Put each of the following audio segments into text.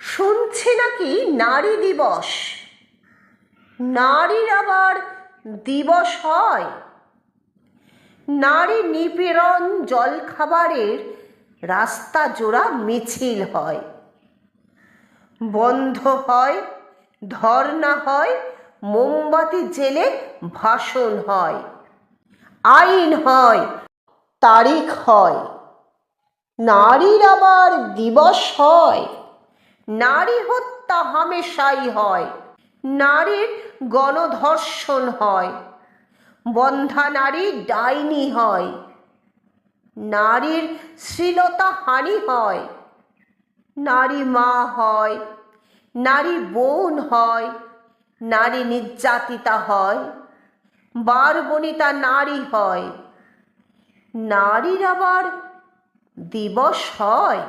শুনছি নাকি নারী দিবস। নারীর আবার দিবস হয়? নারী নিপীড়ন জলখাবারের রাস্তা জোড়া মিছিল হয়, বন্ধ হয়, ধর্না হয়, মোমবাতি জেলে ভাষণ হয়, আইন হয়, তারিখ হয়। নারীর আবার দিবস হয়? নারী হত্যা হামেশাই হয়, নারীর গণধর্ষণ হয়, বন্ধ্যা নারী ডাইনি হয়, নারীর শ্লীলতা হানি হয়, নারী মা হয়, নারী বোন হয়, নারী নির্যাতিতা হয়, বারবনিতা নারী হয়। নারীর আবার দিবস হয়?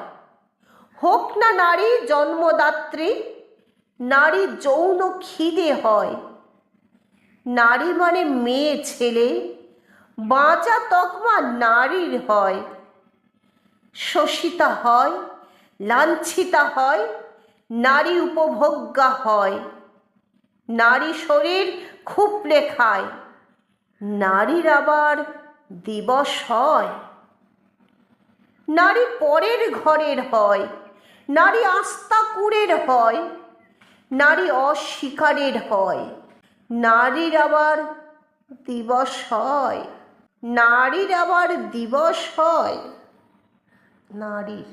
হোক না নারী জন্মদাত্রী, নারী যৌন খিদে হয়, নারী মানে মেয়ে ছেলে, বাঁচা তকমা নারীর হয়। শোষিতা হয়, লাঞ্ছিতা হয়, নারী উপভোগ্যা হয়, নারী শরীর খুপলে খায়। নারীর আবার দিবস হয়? নারী পরের ঘরের হয়, নারী আস্তা কুঁড়ের হয়, নারী অস্বীকারের হয়। নারীর আবার দিবস হয়? নারীর আবার দিবস হয়? নারীর